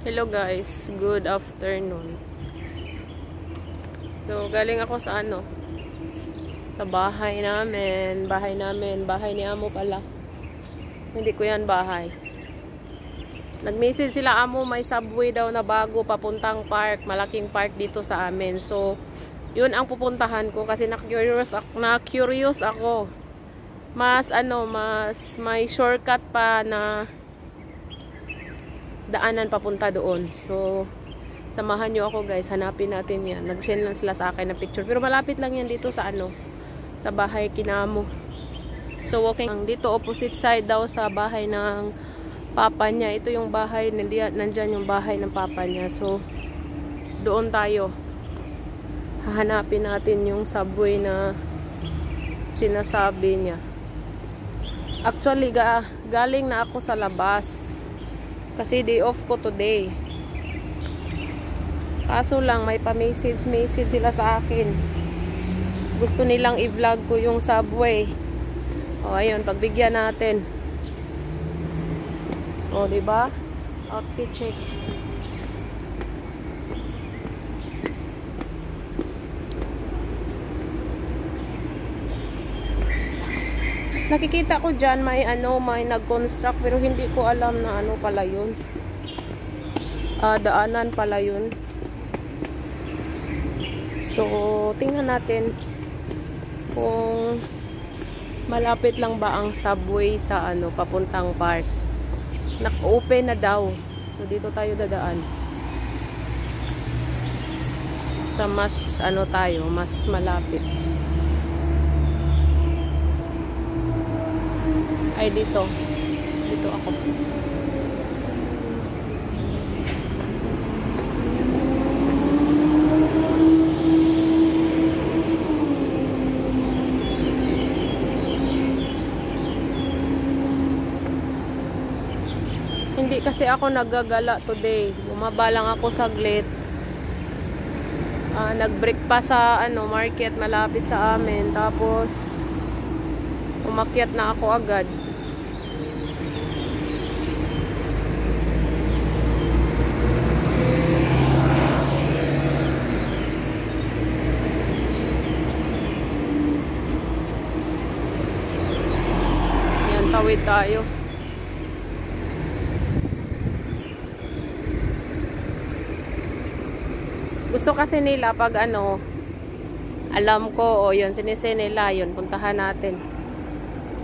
Hello guys, good afternoon. So galing ako sa sa bahay namin, bahay ni Amo pala. Hindi ko yan bahay. Nag-message sila Amo, may subway daw na bago papuntang park, malaking park dito sa amin. So yun ang pupuntahan ko kasi na-curious ako. Mas may shortcut pa na daanan papunta doon. So, samahan nyo ako guys. Hanapin natin yan. Nag-send lang sila sa akin na picture. Pero malapit lang yan dito sa sa bahay kinamo. So, walking dito opposite side daw sa bahay ng papa niya. Ito yung bahay. Nandyan yung bahay ng papa niya. So, doon tayo. Hahanapin natin yung subway na sinasabi niya. Actually, galing na ako sa labas. Kasi day off ko today. Kaso lang, may pa-message sila sa akin. Gusto nilang i-vlog ko yung subway. O, ayun, pagbigyan natin. O, diba? Outfit check. Nakikita ko dyan, may nag-construct, pero hindi ko alam na pala yun. Daanan pala yun. So, tingnan natin kung malapit lang ba ang subway sa papuntang park. Naka-open na daw. So, dito tayo dadaan. Sa mas mas malapit. Ay, dito ako. Hindi kasi ako naggagala today. Bumaba lang ako saglit. Nag-break pa sa market malapit sa amin. Tapos umakyat na ako agad. Tawid tayo. Gusto kasi nila pag alam ko yun, sinisay nila yun, puntahan natin.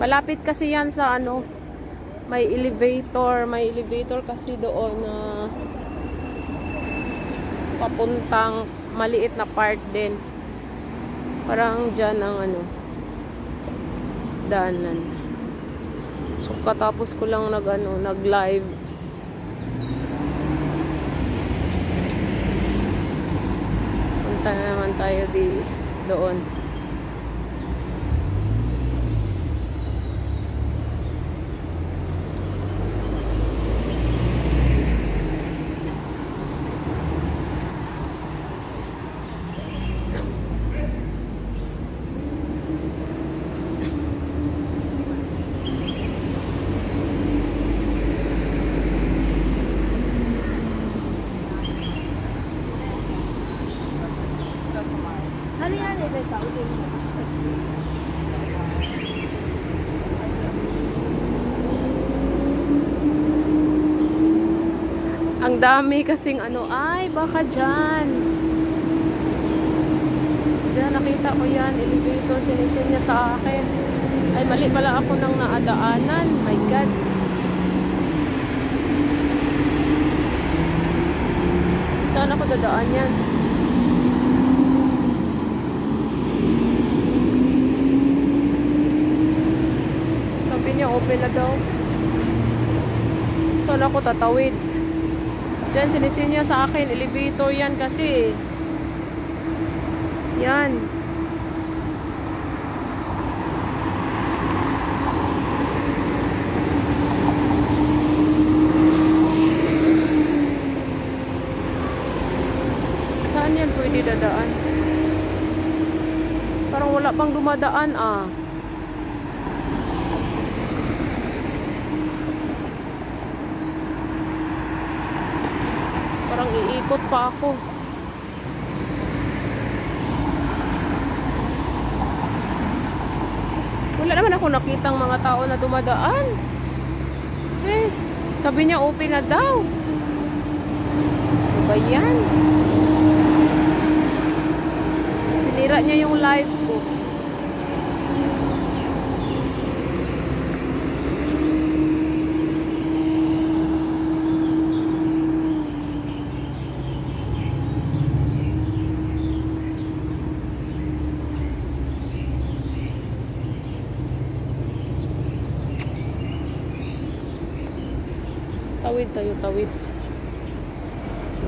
Malapit kasi yan sa may elevator kasi doon na papuntang maliit na park din. Parang dyan ang daanan. So, katapos ko lang nag-live. Punta na naman tayo doon. Ang dami kasing ay baka dyan nakita ko yan, elevator, sinisin niya sa akin. Ay, mali pala ako nang naadaanan. My God. Saan ako dadaan yan? Sabi niya open na daw. Saan ako tatawid? Diyan, sinisin niya sa akin. Elevator yan kasi. Yan. Saan yan pwede dadaan? Parang wala pang dumadaan lang, iikot pa ako. Wala naman ako nakitang mga tao na dumadaan. Eh, sabi niya open na daw. Ano ba yan? Sinira niya yung live ko. Tawid tayo, tawid.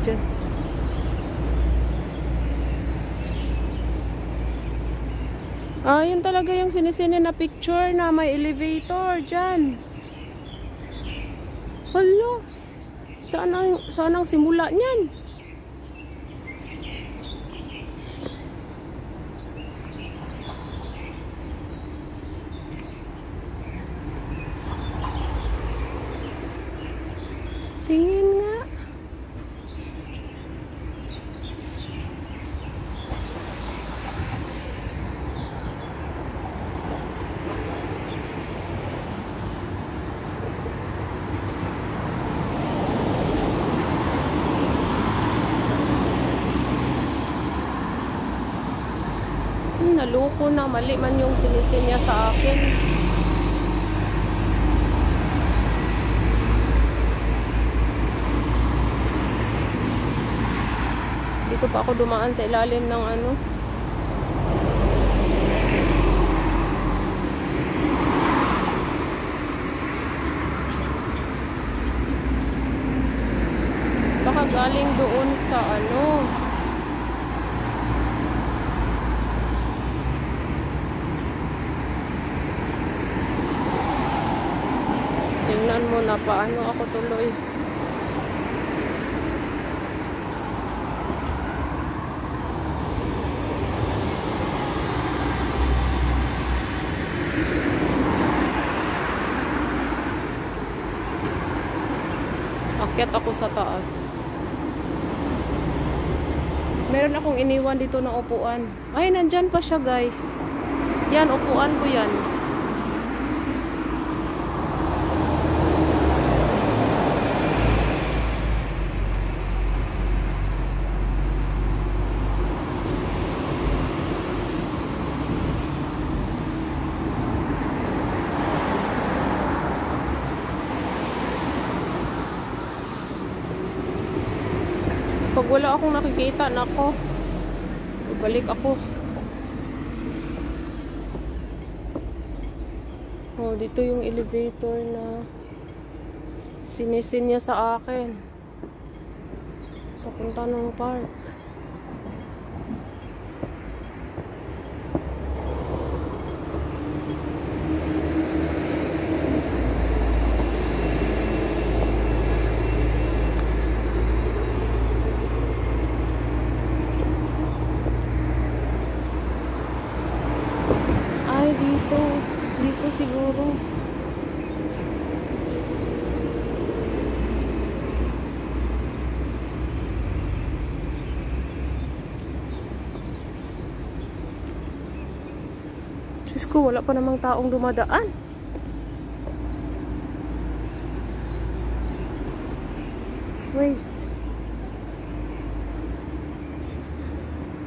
Diyan. Ah, yun talaga yung sinisini na picture na may elevator dyan. Hala. Saan ang simula niyan? Tingin nga. Naloko na, mali man yung sinisin niya sa akin. Dito pa ako dumaan sa ilalim ng ano. Baka galing doon sa ano. Tingnan mo na paano ako tuloy. Akyat ako sa taas. Meron akong iniwan dito na upuan. Ay, nandyan pa siya, guys. Yan, upuan ko yan. Pag wala akong nakikita, nako, balik ako. Oh, dito yung elevator na sinisin niya sa akin. Papunta ng park. Dito siguro. Diyos ko, wala pa namang taong dumadaan. Wait.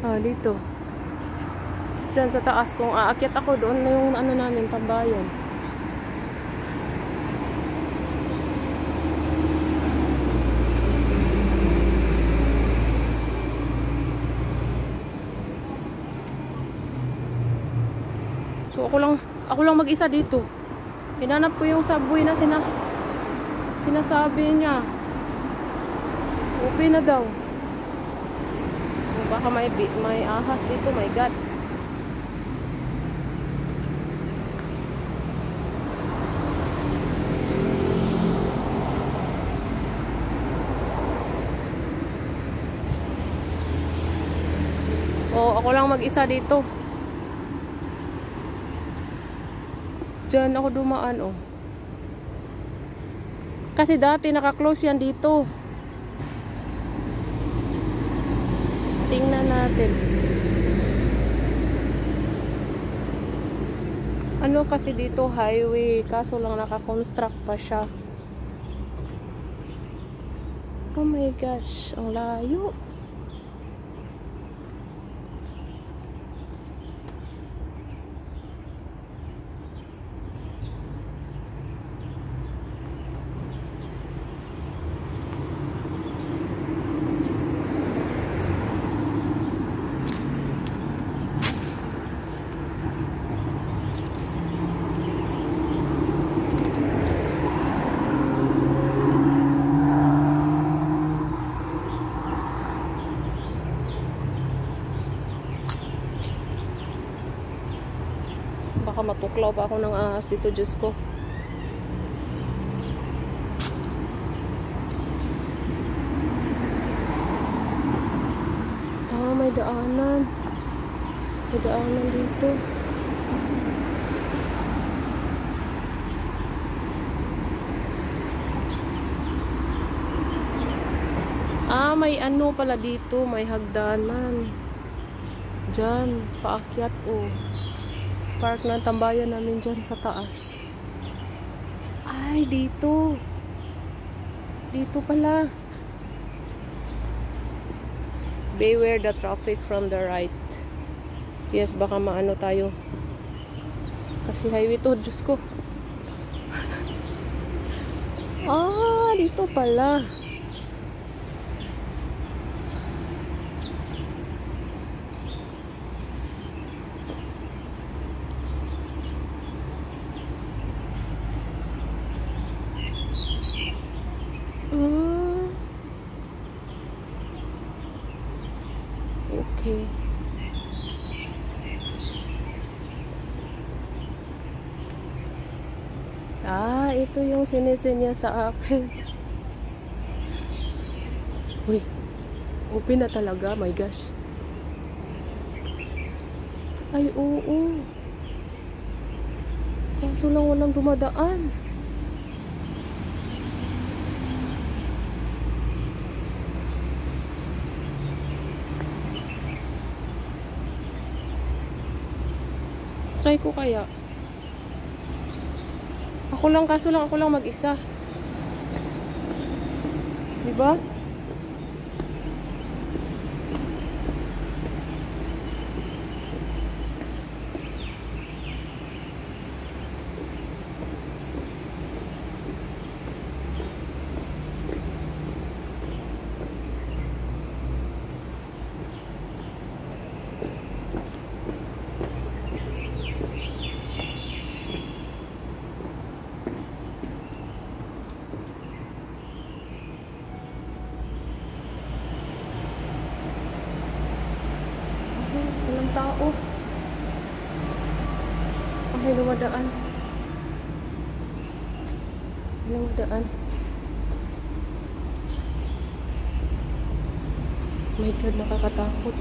Ah, dito. Diyan sa taas, kung aakyat ako doon na yung ano namin, tambayan. So ako lang mag-isa dito. Hinanap ko yung subway na sinasabi niya. Open na daw. Baka may ahas dito, my God. Oh, ako lang mag-isa dito. Diyan ako dumaan, oh. Kasi dati naka-close yan dito. tingnan natin. Ano kasi dito highway, kaso lang naka-construct pa siya. Oh my gosh, ang layo. Baka matuklaw pa ako ng ahas dito, Diyos ko. Ah, may daanan. May daanan dito. Ah, may ano pala dito. May hagdanan. Diyan, paakyat oh. Park ng tambayan namin dyan sa taas. Ay, dito. Dito pala. Beware the traffic from the right. Yes, baka maano tayo. Kasi highway to, Diyos ko. Ah, dito pala. Okay. Ah, ito yung sinisinya sa akin. Uy, open na talaga, my gosh. Ay, oo. Kaso lang walang dumadaan. Try ko kaya. Kaso lang ako lang mag-isa. 'Di ba? Walang tao. May lumadaan. May lumadaan. My God, nakakatakot.